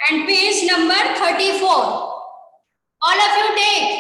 and page number 34. All of you take.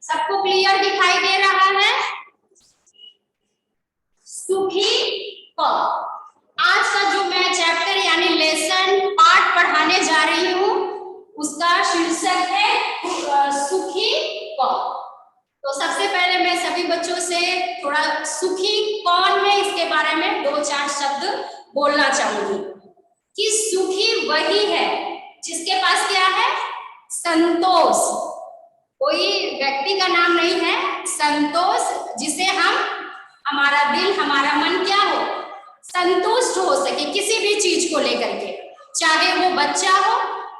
सबको clear दिखाई दे रहा है? सुखी क। आज का जो मैं चैप्टर यानी लेसन पार्ट पढ़ाने जा रही हूँ उसका शीर्षक है सुखी क। तो सबसे पहले मैं सभी बच्चों से थोड़ा सुखी कौन है इसके बारे में दो चार शब्द बोलना चाहूंगी कि सुखी वही है जिसके पास क्या है? संतोष। कोई व्यक्ति का नाम नहीं है, संतोष, जिसे हम हमारा दिल हमारा मन क्या हो? संतुष्ट हो सके किसी भी चीज को लेकर के, चाहे वो बच्चा हो,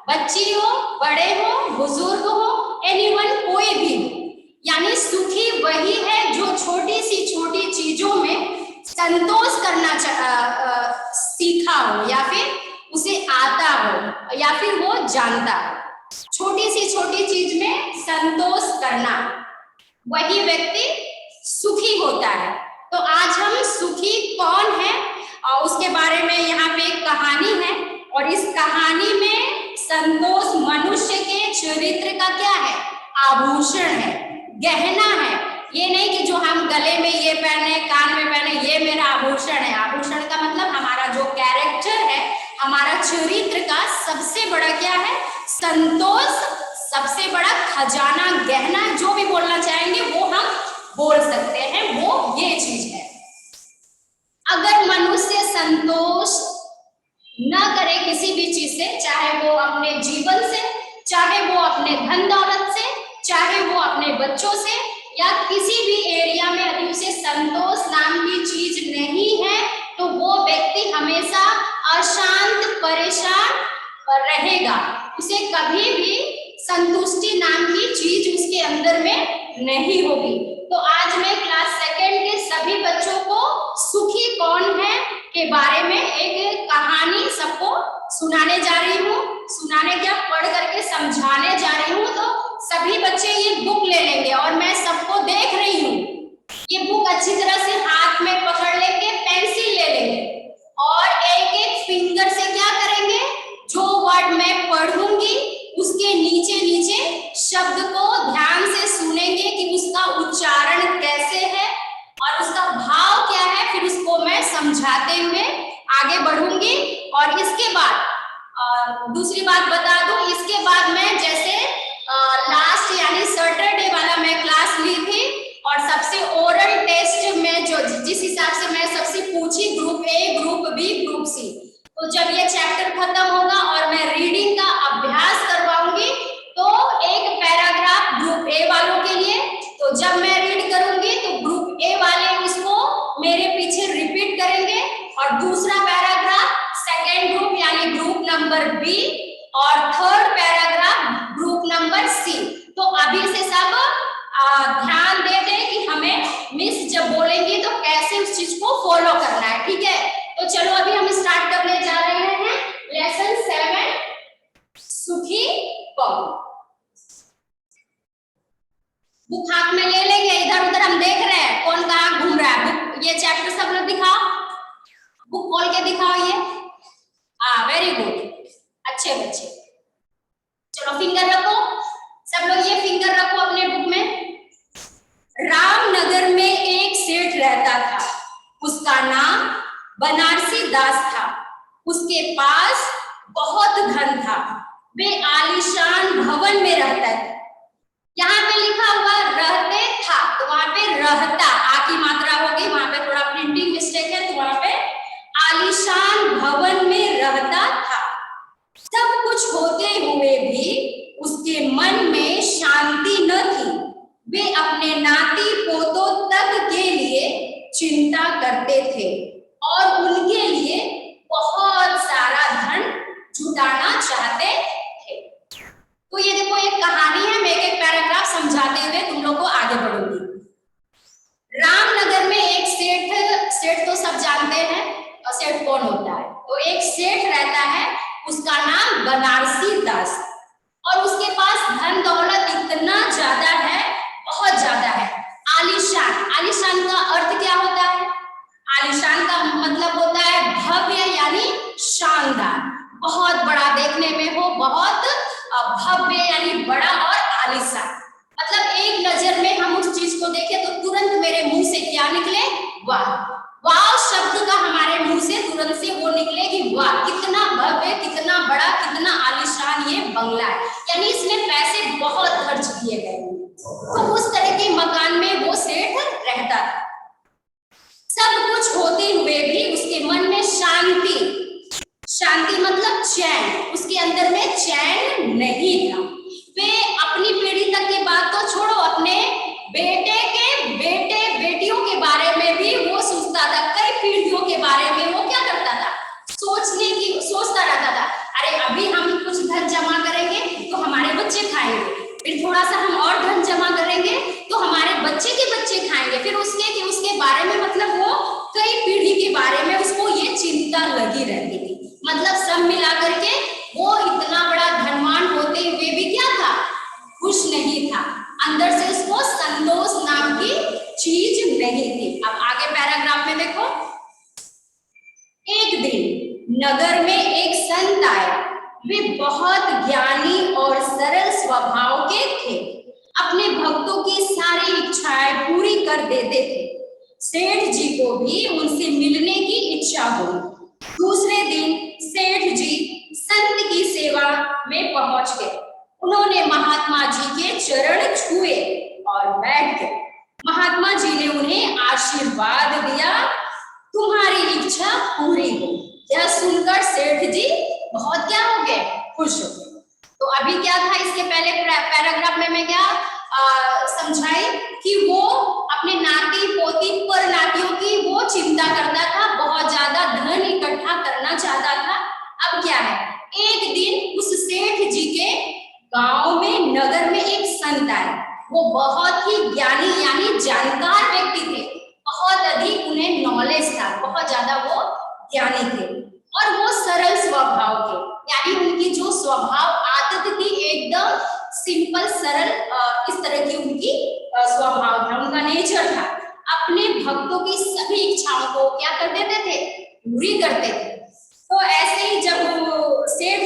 बच्ची हो, बड़े हो, बुजुर्ग हो, एनीवन, कोई भी। यानी सुखी वही है जो छोटी चीजों में संतोष करना सीखा हो या फिर उसे आता हो या फिर वो जानता हो। छोटी चीज में संतोष करना, वही व्यक्ति सुखी होता है। तो आज हम सुखी कौन है और उसके बारे में यहाँ पे एक कहानी है और इस कहानी में संतोष मनुष्य के चरित्र का क्या है? आभूषण है, गहना है। ये नहीं कि जो हम गले में ये पहने, कान में पहने, ये मेरा आभूषण है। आभूषण का मतलब हमारा जो कैरेक्टर है, हमारा चरित्र का सबसे बड़ा क्या है? संतोष। सबसे बड़ा खजाना, गहना, जो भी बोलना चाहेंगे वो हम बोल सकते हैं, वो ये चीज है। अगर मनुष्य संतोष न करे किसी भी चीज से, चाहे वो अपने जीवन से, चाहे वो अपने धन दौलत से, चाहे वो अपने बच्चों से या किसी भी एरिया में यदि उसे संतोष नाम की चीज नहीं है तो वो व्यक्ति हमेशा अशांत, परेशान रहेगा। उसे कभी भी संतुष्टि नाम की चीज उसके अंदर में नहीं होगी। तो आज मैं क्लास सेकेंड के सभी बच्चों को सुखी कौन है के बारे में एक कहानी सबको सुनाने जा रही हूँ। सुनाने क्या, पढ़ करके समझाने जा रही हूँ। तो सभी बच्चे ये बुक ले लेंगे और मैं सबको देख रही हूँ, ये बुक अच्छी तरह से हाथ में पकड़ लेंगे, पेंसिल ले लेंगे और एक एक फिंगर से क्या करेंगे, जो वर्ड मैं पढ़ूंगी उसके नीचे शब्द को ध्यान से सुनेंगे कि उसका उच्चारण कैसे है और उसका भाव क्या है। फिर उसको मैं समझाते हुए आगे बढ़ूंगी। और इसके बाद दूसरी बात बता दूं, इसके बाद मैं जैसे लास्ट यानी सैटरडे वाला मैं क्लास ली थी और सबसे ओरल टेस्ट में जो जिस हिसाब से मैं सबसे पूछी, group A, group B, group C, तो जब ये चैप्टर खत्म होगा और मैं रीडिंग का अभ्यास करवाऊंगी तो एक पैराग्राफ ग्रुप ए वालों के लिए, तो जब मैं रीड करूंगी तो ग्रुप ए वाले इसको मेरे पीछे रिपीट करेंगे और दूसरा पैराग्राफ सेकेंड ग्रुप यानी ग्रुप नंबर बी और third paragraph group number C. तो अभी से सब ध्यान दे दें कि हमें मिस जब बोलेंगी तो कैसे उस चीज को फॉलो करना है, ठीक है? तो चलो अभी हम स्टार्ट करने जा रहे हैं लेसन 7, सुखी कौन। बुक हाथ में ले लेंगे, इधर उधर हम देख रहे हैं कौन कहाँ घूम रहा है। बुक, ये चैप्टर सब लोग दिखाओ, बुक खोल के दिखाओ ये। वेरी गुड, अच्छे बच्चे। चलो फिंगर रखो, सब लोग ये फिंगर रखो अपने बुक में। रामनगर में एक सेठ रहता था, उसका नाम बनारसी दास था। उसके पास बहुत धन था, वे आलीशान भवन में रहता था। यहाँ पे लिखा हुआ रहते था, तो वहां पे रहता आ की मात्रा होगी, वहां पे थोड़ा प्रिंटिंग मिस्टेक है, तो वहां पे आलीशान भवन में रहता था। सब कुछ होते हुए भी उसके मन में शांति न थी। वे अपने नाती पोतों तक के लिए चिंता करते थे और उनके लिए बहुत सारा धन जुटाना चाहते थे। तो ये देखो एक कहानी है, मैं एक एक पैराग्राफ समझाते हुए तुम लोग को आगे बढ़ूंगी। रामनगर में एक सेठ तो सब जानते हैं, और सेठ कौन होता है? तो एक सेठ रहता है, उसका नाम बनारसी दास, और उसके पास धन दौलत इतना ज्यादा है, बहुत ज्यादा है। आलीशान, आलीशान का अर्थ क्या होता है? आलीशान का मतलब होता है भव्य यानी शानदार, बहुत बड़ा देखने में हो, बहुत भव्य यानी बड़ा और आलीशान। मतलब एक नजर में हम उस चीज को देखें तो तुरंत मेरे मुंह से क्या निकले? वाह। वाह शब्द का हमारे मुंह से तुरंत से वो निकले कि वाह कितना भव्य, कितना बड़ा, कितना आलीशान ये बंगला है, यानी इसमें पैसे बहुत खर्च किए गए। तो उस तरह के मकान में वो सेठ रहता था। सब कुछ होते हुए भी उसके मन में शांति, शांति मतलब चैन, उसके अंदर में चैन नहीं था। वे अपनी पीढ़ी तक की बात तो छोड़ो, अपने बेटे के बेटे बेटियों के बारे में भी वो सोचता था, कई पीढ़ियों के बारे में वो क्या करता था? सोचता रहता था, अरे अभी हम कुछ धन जमा करेंगे तो हमारे बच्चे खाएंगे, फिर थोड़ा सा हम और धन जमा करेंगे तो हमारे बच्चे के बच्चे खाएंगे, फिर उसके बारे में मतलब वो कई पीढ़ी के बारे में उसको ये चिंता लगी रहती थी। मतलब सब मिला करके वो इतना बड़ा धनवान होते हुए भी क्या था? खुश नहीं था, अंदर से उसको संतोष नाम की चीज नहीं थी। अब आगे पैराग्राफ में देखो। एक दिन नगर में एक संत आए, वे बहुत ज्ञानी और सरल स्वभाव के थे, अपने भक्तों की सारी इच्छाएं पूरी कर देते थे। सेठ जी को भी उनसे मिलने की इच्छा हुई। दूसरे दिन सेठ जी संत की सेवा में पहुंच गए। उन्होंने महात्मा जी के चरण छुए और बैठ गए। महात्मा जी ने उन्हें आशीर्वाद दिया, तुम्हारी इच्छा पूरी हो। यह सुनकर सेठ जी बहुत क्या हो गए? खुश हो गए। तो अभी क्या था, इसके पहले पैराग्राफ में मैं क्या समझाई कि वो अपने नाती पोती पर नातियों की वो चिंता करता था, बहुत ज्यादा धन इकट्ठा करना चाहता था। अब क्या है, एक दिन उस सेठ जी के गांव में नगर में एक संत आए। वो बहुत ही ज्ञानी यानी जानकार व्यक्ति थे, बहुत अधिक उन्हें नॉलेज था, बहुत ज्यादा वो ज्ञानी थे और वो सरल स्वभाव के, यानी उनकी जो स्वभाव आदत थी एकदम सिंपल सरल, इस तरह की उनकी स्वभाव था, उनका नेचर था। अपने भक्तों की सभी इच्छाओं को क्या कर देते थे? पूरी करते थे। तो ऐसे ही जब सेठ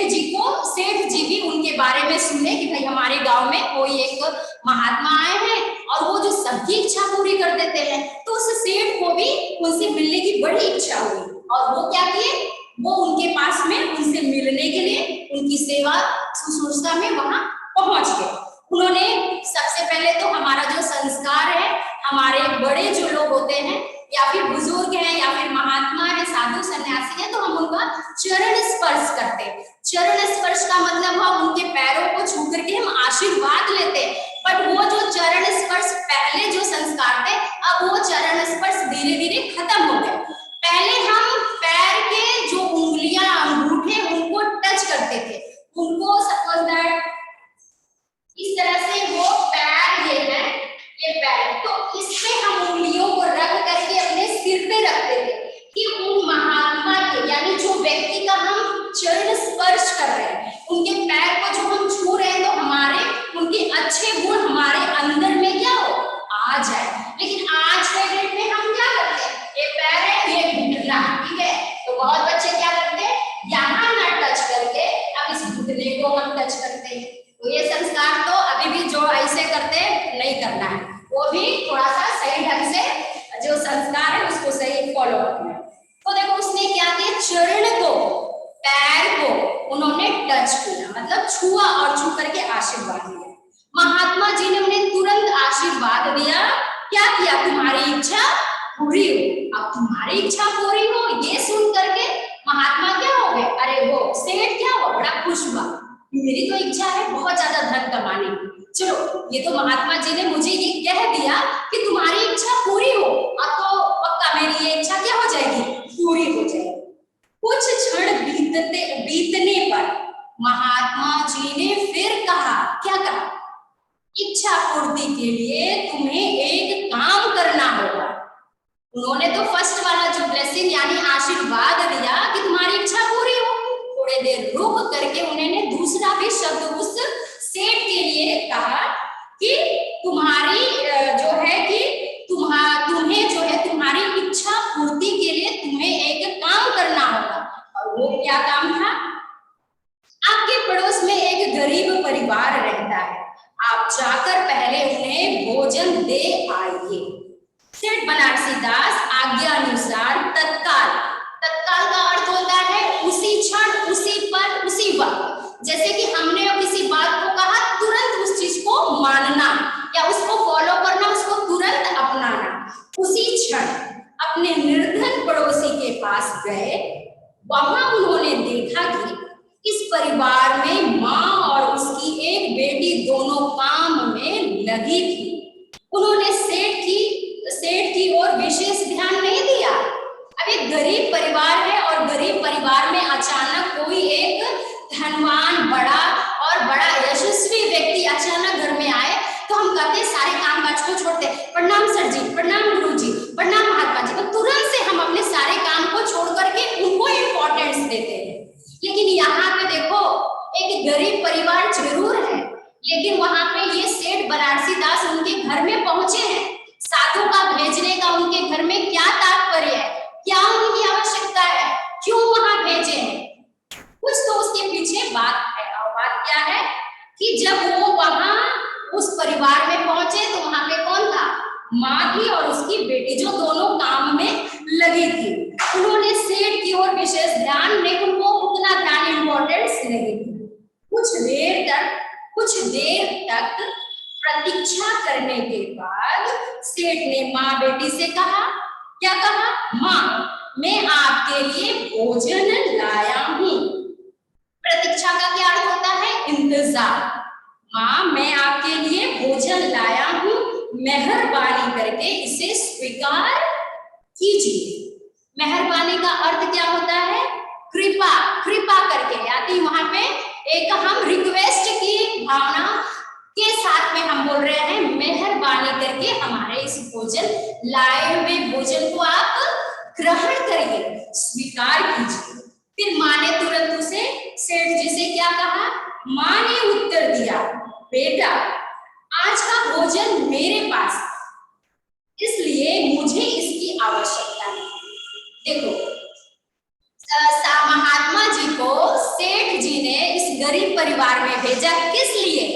जी भी उनके बारे में सुने कि भाई हमारे गांव में कोई एक महात्मा आए हैं और वो जो सबकी इच्छा पूरी कर देते हैं, तो उस सेठ को भी उनसे मिलने की बड़ी इच्छा हुई और वो क्या किए? वो उनके पास में उनसे मिलने के लिए उनकी सेवा शुश्रूषा में वहां पहुंच गए। उन्होंने सबसे पहले तो हमारा जो संस्कार है, हमारे बड़े जो लोग होते हैं या फिर बुजुर्ग हैं या फिर महात्मा है, साधु सन्यासी है, तो हम उनका चरण स्पर्श करते हैं। चरण स्पर्श का मतलब हम उनके पैरों को छू करके हम आशीर्वाद लेते हैं। बट वो जो चरण स्पर्श पहले जो संस्कार थे, अब वो चरण स्पर्श धीरे धीरे खत्म हो गए। पहले हम पैर के जो उंगलियां अंगूठे उनको टच करते थे, उनको सपोज दैट इस तरह से वो पैर ये है, ये पैर, तो इस पे हम उंगलियों को रख करके अपने सिर पे रखते थे कि उन महात्मा के यानी जो व्यक्ति का हम चरण स्पर्श कर रहे हैं, उनके पैर को जो हम छू रहे हैं, तो हमारे उनके अच्छे गुण हमारे अंदर में क्या हो? आ जाए। लेकिन आज के डेट में हम क्या करते हैं? ये पैर है, ये घुटना, ठीक है, तो बहुत बच्चे क्या करते हैं? यहाँ ना टच करके अब इस घुटने को हम टच करते हैं। तो ये संस्कार तो अभी भी जो ऐसे करते हैं नहीं करना है, वो भी थोड़ा सा सही ढंग से जो संस्कार है उसको सही फॉलो करना है। तो देखो उसने क्या किया, चरण को, पैर को उन्होंने टच किया, मतलब छुआ और छू करके आशीर्वाद दिया। महात्मा जी ने उन्हें तुरंत आशीर्वाद दिया। क्या किया? तुम्हारी इच्छा पूरी हो। अब तुम्हारी इच्छा पूरी हो ये सुन करके महात्मा क्या हो गए, अरे वो सेठ क्या हुआ, बड़ा खुश हुआ। मेरी तो इच्छा है बहुत ज्यादा धन कमाने की, चलो ये तो महात्मा जी ने मुझे ये कह दिया कि तुम्हारी इच्छा पूरी हो, अब तो पक्का मेरी ये इच्छा क्या हो जाएगी, पूरी हो जाएगी। कुछ क्षण बीतने पर महात्मा जी ने फिर कहा, क्या कहा? इच्छा पूर्ति के लिए तुम्हें एक काम करना होगा। उन्होंने तो फर्स्ट वाला जो ब्लेसिंग यानी आशीर्वाद दिया कि तुम्हारी इच्छा पूरी हो, थोड़ी देर रुक करके उन्होंने दूसरा भी शब्द उस सेठ के लिए कहा कि तुम्हारी जो है कि तुम्हें जो है तुम्हारी इच्छा पूर्ति के लिए तुम्हें एक काम करना होगा। और वो क्या काम था? आपके पड़ोस में एक गरीब परिवार रहता है, आप जाकर पहले उन्हें भोजन दे आइए। सेठ बनारसी दास आज्ञा अनुसार तत्काल का अर्थ होता है उसी क्षण, उसी पल, उसी वक्त। जैसे कि हमने किसी बात को कहा, तुरंत उस चीज को मानना या उसको फॉलो करना, उसको तुरंत अपनाना। उसी क्षण अपने निर्धन पड़ोसी के पास गए। वहां उन्होंने देखा कि इस परिवार में माँ और उसकी एक बेटी दोनों काम में लगी थी। उन्होंने सेठ की ओर विशेष ध्यान नहीं दिया। अब एक गरीब परिवार है और गरीब परिवार में अचानक कोई एक धनवान बड़ा यशस्वी व्यक्ति अचानक घर में आए तो हम कहते सारे काम काज को छोड़ते, प्रणाम सर जी, प्रणाम गुरु जी, प्रणाम महात्मा जी, तो तुरंत से हम अपने सारे काम को छोड़ करके उनको इम्पोर्टेंस देते हैं। लेकिन यहाँ पे देखो एक गरीब परिवार जरूर है, लेकिन वहां पे ये सेठ बनारसी दास उनके घर में पहुंचे हैं। साधु का भेजने का उनके घर में क्या तात्पर्य है, क्या उनकी आवश्यकता है, क्यों वहां भेजे हैं? कुछ तो उसके पीछे बात है। और बात क्या है कि जब वो वहां उस परिवार में पहुंचे तो वहां पे कौन था? माँ थी और उसकी बेटी, जो दोनों काम में लगी थी। उन्होंने सेठ की ओर विशेष ध्यान, लेकिन उनको उतना ध्यान इंपॉर्टेंस नहीं दी। कुछ देर तक प्रतीक्षा करने के बाद सेठ ने माँ बेटी से कहा, क्या कहा? माँ, मैं आपके लिए भोजन लाया हूँ। प्रतीक्षा का क्या अर्थ होता है? इंतजार। माँ, मैं आपके लिए भोजन लाया हूँ, मेहरबानी करके इसे स्वीकार कीजिए। मेहरबानी का अर्थ क्या होता है? कृपा करके, यानी वहां पे एक हम रिक्वेस्ट की भावना के साथ में हम बोल रहे हैं, मेहरबानी करके हमारे इस भोजन लाए हुए भोजन को आप ग्रहण करिए, स्वीकार कीजिए। फिर माँ ने तुरंत उसे सेठ जी से क्या कहा? माँ ने उत्तर दिया, बेटा, आज का भोजन मेरे पास, इसलिए मुझे इसकी आवश्यकता नहीं। देखो, महात्मा जी को सेठ जी ने इस गरीब परिवार में भेजा, किस लिए?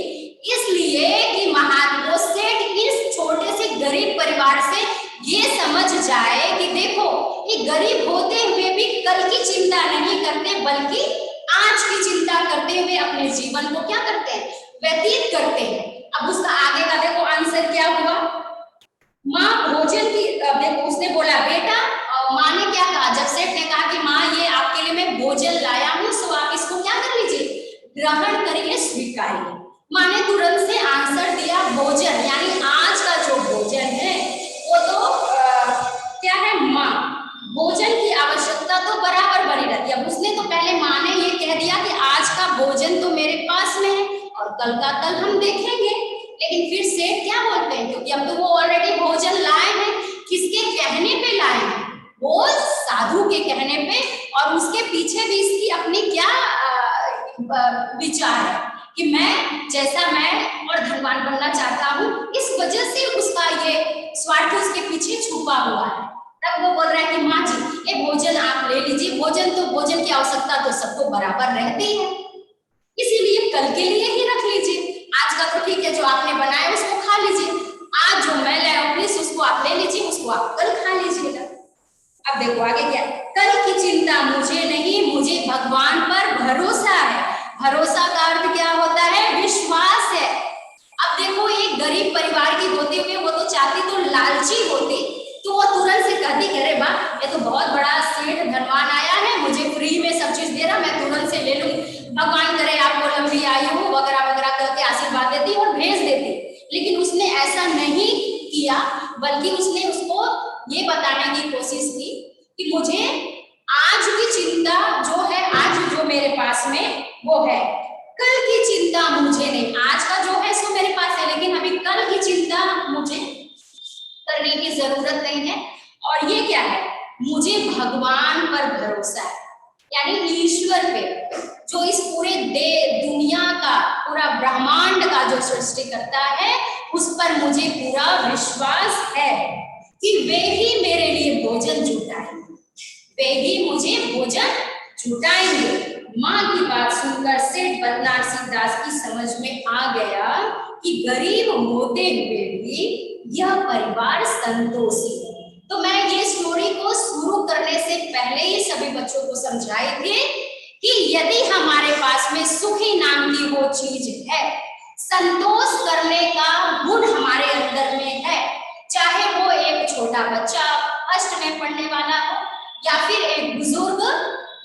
इसलिए कि महात्मा सेठ इस छोटे से गरीब परिवार से ये समझ जाए कि देखो, ये गरीब होते हुए भी कल की चिंता नहीं करते, बल्कि आज की चिंता करते हुए अपने जीवन को क्या करते हैं? व्यतीत करते हैं। अब उसका आगे का देखो आंसर क्या हुआ? माँ भोजन की, देखो उसने बोला बेटा, माँ ने क्या कहा? जब सेठ ने कहा कि माँ ये आपके लिए मैं भोजन लाया हूँ, सो आप इसको क्या कर लीजिए, ग्रहण करिए, स्वीकारिए। माँ ने तुरंत से आंसर दिया, भोजन यानी आज का जो भोजन है वो तो क्या है? माँ, भोजन की आवश्यकता तो बराबर बनी रहती है। अब उसने तो पहले माँ ने ये कह दिया कि आज का भोजन तो मेरे पास में है और कल का कल हम देखेंगे, लेकिन फिर सेठ क्या बोलते हैं, क्योंकि अब तो वो ऑलरेडी भोजन लाए हैं, किसके कहने पे लाए हैं? वो साधु के कहने पे, और उसके पीछे भी इसकी अपनी क्या विचार है कि मैं और धनवान बनना चाहता हूँ, इस वजह से उसका ये स्वार्थ उसके पीछे छुपा हुआ है। तब वो बोल रहा है कि माँ जी ये भोजन आप ले लीजिए, भोजन की आवश्यकता तो सबको बराबर रहती है, इसीलिए कल के लिए ही रख लीजिए। आज का तो ठीक है, जो आपने बनाया उसको खा लीजिए, आज जो मैं लाया हूँ प्लीज उसको आप ले लीजिए, उसको आप कल खा लीजिएगा। अब देखो आगे क्या, कल की चिंता मुझे नहीं, मुझे भगवान पर भरोसा है। भरोसा का अर्थ क्या होता है? विश्वास है। अब लालची होती तो वो तुरंत से कहती कि अरे वाह, ये तो बहुत बड़ा सेठ धनवान आया है, मुझे फ्री में सब चीज दे रहा, मैं तुरंत से ले लूं, भगवान करे आपको लंबी आयु वगैरह वगैरह करके आशीर्वाद देती और भेज देती। लेकिन उसने ऐसा नहीं किया, बल्कि उसने उसको ये बताने की कोशिश की कि मुझे आज की चिंता जो है, आज जो मेरे पास में वो है, कल की चिंता मुझे नहीं। आज का जो है सो मेरे पास है, लेकिन अभी कल की चिंता मुझे करने की जरूरत नहीं है। और ये क्या है, मुझे भगवान पर भरोसा है, यानी ईश्वर पे, जो इस पूरे दुनिया का, पूरा ब्रह्मांड का जो सृष्टि करता है, उस पर मुझे पूरा विश्वास है कि वे ही मेरे लिए भोजन जुटाएंगे, वे ही मुझे भोजन जुटाएंगे। माँ की बात सुनकर सेठ बदनासी दास की समझ में आ गया कि गरीब होते हुए भी यह परिवार संतोषी है। तो मैं ये स्टोरी को शुरू करने से पहले ही सभी बच्चों को समझाई थी कि यदि हमारे पास में सुखी नाम की वो चीज है, संतोष करने का गुण हमारे अंदर में है, चाहे वो एक छोटा बच्चा फर्स्ट में पढ़ने वाला हो या फिर एक बुजुर्ग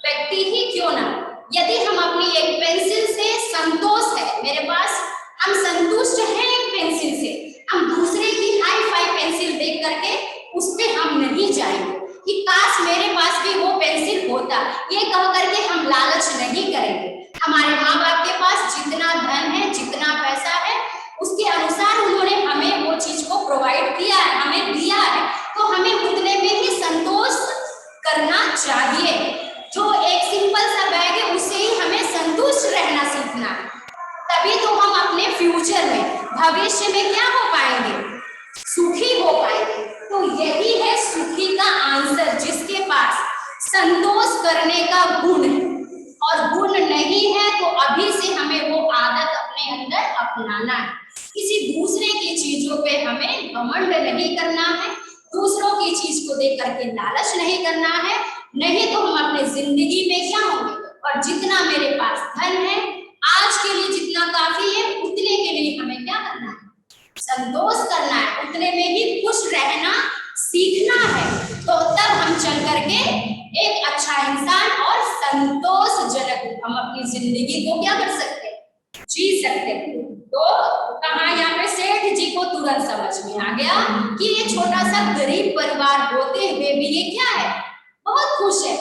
व्यक्ति ही क्यों ना, यदि हम अपनी एक पेंसिल से संतोष है मेरे पास, हम संतुष्ट हैं एक पेंसिल से, हम दूसरे की हाई फाई पेंसिल देख करके उस पे हम नहीं जाएंगे कि काश मेरे पास भी वो पेंसिल होता, ये कह करके हम लालच नहीं करेंगे। हमारे माँ बाप के पास जितना धन है, जितना पैसा है, उसके अनुसार उन्होंने हमें वो चीज को प्रोवाइड किया है, हमें दिया है, तो हमें उतने में ही संतोष करना चाहिए। जो एक सिंपल सा बैग है उससे ही हमें संतुष्ट रहना सीखना है, तभी तो हम अपने फ्यूचर में, भविष्य में क्या हो पाएंगे, सुखी हो पाएंगे। तो यही है सुखी का आंसर, जिसके पास संतोष करने का गुण है, और गुण नहीं है तो अभी से हमें वो आदत अपने अंदर अपनाना है। किसी दूसरे की चीजों पे हमें घमंड नहीं करना है, दूसरों की चीज को देख करके लालच नहीं करना है, नहीं तो हम अपने जिंदगी में क्या होंगे। और जितना मेरे पास धन है, आज के लिए जितना काफी है, उतने के लिए हमें क्या करना है, संतोष करना है, उतने में ही खुश रहना सीखना है। तो तब हम चल करके एक अच्छा इंसान और संतोषजनक हम अपनी जिंदगी को क्या कर सकते हैं, जी सकते हैं। तो कहा यहाँ पे सेठ जी को तुरंत समझ में आ गया कि ये छोटा सा गरीब परिवार होते हुए भी ये क्या है, बहुत खुश है।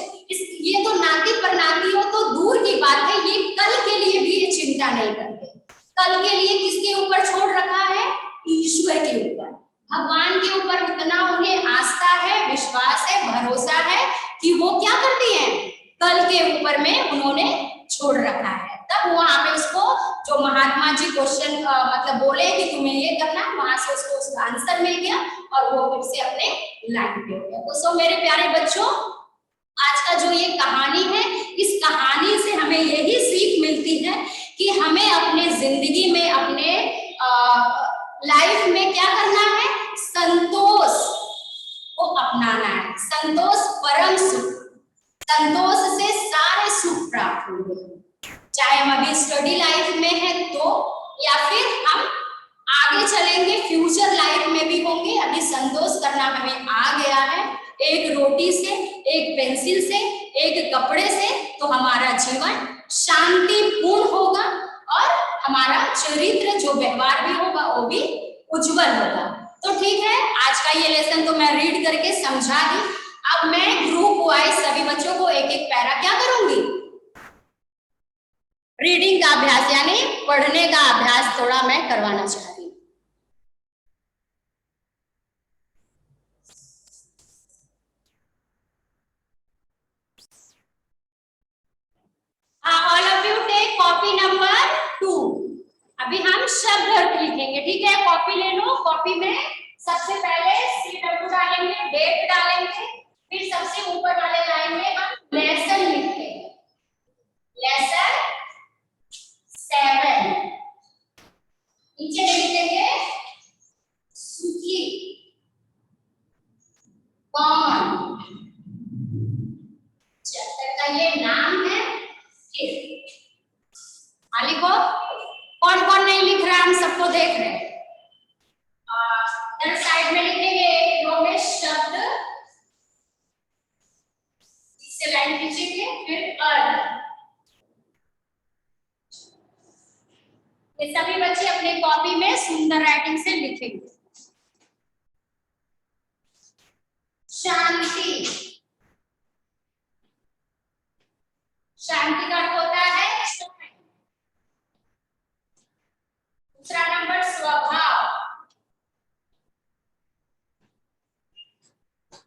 ये तो नाती परनाती हो तो दूर की बात है, ये कल के लिए भी ये चिंता नहीं करते। कल के लिए किसके ऊपर छोड़ रखा है, ईश्वर के ऊपर, भगवान के ऊपर उतना उन्हें आस्था है, विश्वास है, भरोसा है कि वो क्या करती हैं, कल के ऊपर में उन्होंने छोड़ रखा है। तब वहां पे उसको जो महात्मा जी क्वेश्चन मतलब बोले कि तुम्हें ये करना है, वहां से उसको उसका आंसर मिल गया और वो फिर से अपने लाइन पे हो गया। तो सो मेरे प्यारे बच्चों, आज का जो ये कहानी है, इस कहानी से हमें यही सीख मिलती है कि हमें अपने जिंदगी में, अपने लाइफ में क्या करना है, संतोष को अपनाना है। संतोष परम सुख, संतोष से सारे सुख प्राप्त होंगे, चाहे हम अभी स्टडी लाइफ में है तो, या फिर हम आगे चलेंगे फ्यूचर लाइफ में भी होंगे। अभी संतोष करना हमें आ गया है, एक रोटी से, एक पेंसिल से, एक कपड़े से, तो हमारा जीवन शांतिपूर्ण होगा और हमारा चरित्र जो व्यवहार भी होगा वो भी उज्जवल होगा। तो ठीक है, आज का ये लेसन तो मैं रीड करके समझा दी। अब मैं ग्रुप वाइज सभी बच्चों को एक एक पैरा क्या करूंगी, रीडिंग का अभ्यास, यानी पढ़ने का अभ्यास थोड़ा मैं करवाना चाहती हूँ। All of you take copy number 2। अभी हम शब्द अर्थ लिखेंगे, ठीक है, कॉपी ले लो। कॉपी में सबसे पहले CW डालेंगे, डेट डालेंगे, फिर सबसे ऊपर वाले लाइन में हम लेसन लिखेंगे, लेसन 7। नीचे लिखेंगे सुखी, कौन, चैप्टर का ये नाम है। लिखो, कौन कौन नहीं लिख रहा है, हम सबको देख रहे हैं। इधर साइड में लिखेंगे एक रो में शब्द, इससे लाइन खींचेंगे, फिर अर्थ। ये सभी बच्चे अपने कॉपी में सुंदर राइटिंग से लिखेंगे। शांति, शांति का अर्थ होता है समय। दूसरा नंबर स्वभाव,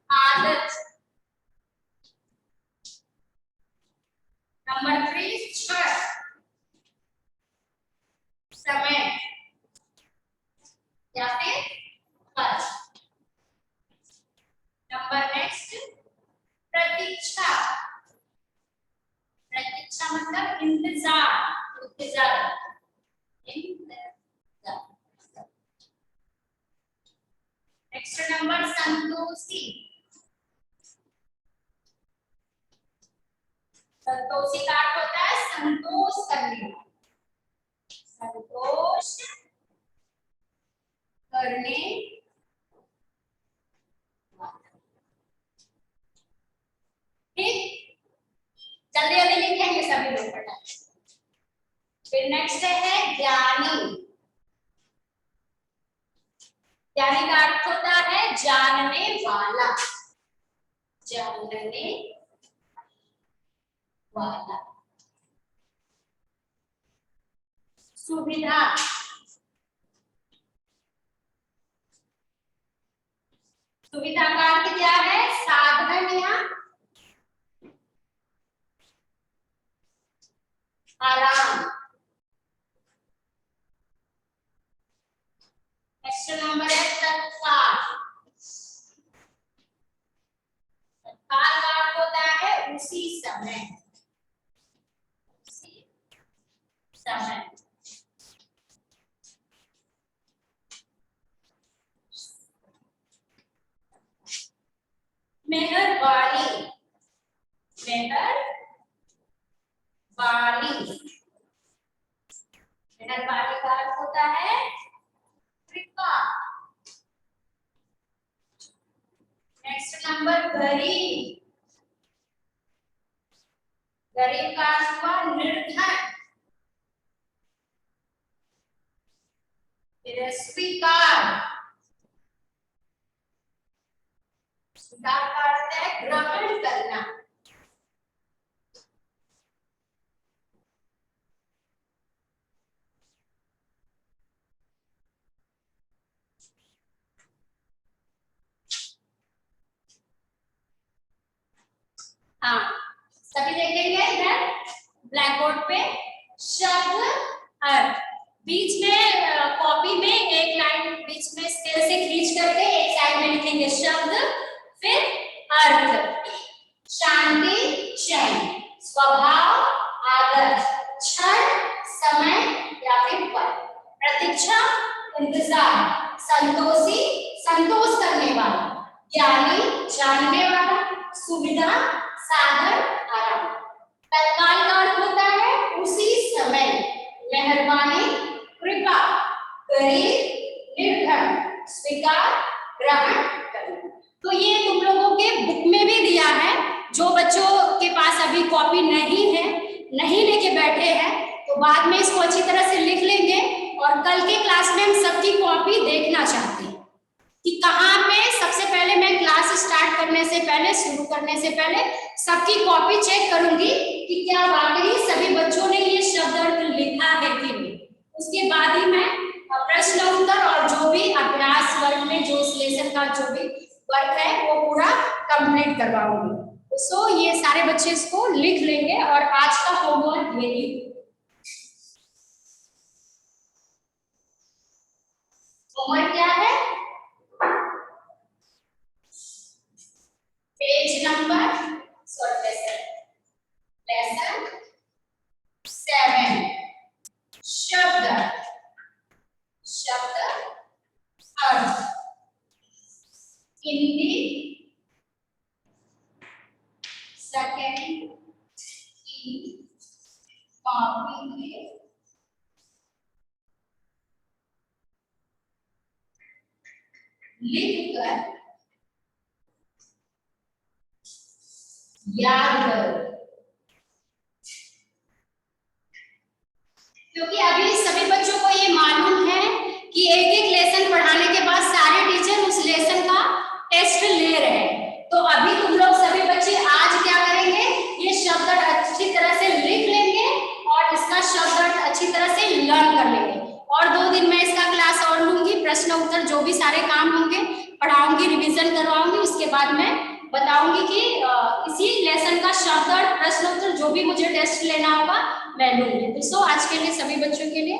आदत। नंबर 3 क्षण, समय या फिर खर्च। नंबर नेक्स्ट प्रतीक्षा, प्रतीक्षा मतलब इंतजार, इंतजार, इंतजार। नेक्स्ट नंबर संतोषी, संतोषी का अर्थ होता है संतोष करने, संतोष करने। ठीक, जल्दी जल्दी लिखेंगे सभी लोग फटाफट। फिर नेक्स्ट है ज्ञानी, ज्ञानी का अर्थ होता है जानने वाला, जानने वाला। सुविधा, सुविधा का अर्थ क्या है? साधन या आराम। नेक्स्ट नंबर है तत्काल, तत्काल का अर्थ होता है उसी समय, उसी समय। मेहरबानी, मेहरबानी, मेहरबानी का अर्थ होता है कृपा। नेक्स्ट नंबर गरीब, गरीब का अर्थ हुआ निर्धन। फिर स्वीकार, स्वीकार का अर्थ है ग्रहण करना। हाँ, सभी देखेंगे इधर ब्लैक बोर्ड पे शब्द अर्थ, बीच में कॉपी में एक लाइन बीच में स्केल से खींच करके एक साइड में लिखेंगे शब्द, फिर अर्थ। शांति क्षण, स्वभाव आदत, क्षण समय या फिर पल, प्रतीक्षा इंतजार, संतोषी संतोष करने वाला, ज्ञानी जानने वाला, सुविधा साधन आराम। तत्काल का अर्थ होता है उसी समय, मेहरबानी कृपा, गरीब निर्धन, स्वीकार ग्रहण करना। तो ये तुम लोगों के बुक में भी दिया है, जो बच्चों के पास अभी कॉपी नहीं है, नहीं लेके बैठे हैं, तो बाद में इसको अच्छी तरह से लिख लेंगे। और कल के क्लास में हम सबकी कॉपी देखना चाहते हैं कि कहाँ पे सबसे पहले मैं क्लास स्टार्ट करने से पहले, शुरू करने से पहले सबकी कॉपी चेक करूंगी कि क्या वाकई सभी बच्चों ने ये शब्द अर्थ लिखा है कि नहीं। उसके बाद ही मैं प्रश्न उत्तर और जो भी अभ्यास वर्ग में जो इस लेसन का जो भी वर्क है वो पूरा कंप्लीट करवाऊंगी। सो ये सारे बच्चे इसको लिख लेंगे और आज का होमवर्क यही। होमवर्क क्या है? पेज नंबर लेसन 7 शब्द, शब्द अर्थ, हिंदी सेकेंड की कॉपी में लिख कर याद करो, क्योंकि अभी सभी बच्चों को ये मालूम है कि एक एक लेसन पढ़ाने के बाद सारे टीचर उस लेसन का टेस्ट ले रहे हैं। तो अभी तुम लोग सभी बच्चे आज क्या करेंगे, ये शब्द अच्छी तरह से लिख लेंगे और इसका शब्द अच्छी तरह से लर्न कर लेंगे। और 2 दिन में इसका क्लास और लूंगी, प्रश्न उत्तर जो भी सारे काम होंगे पढ़ाऊंगी, रिवीजन करवाऊंगी, उसके बाद मैं बताऊंगी कि इसी लेसन का शब्द और प्रश्न उत्तर जो भी मुझे टेस्ट लेना होगा मैं लूंगी। तो आज के लिए सभी बच्चों के लिए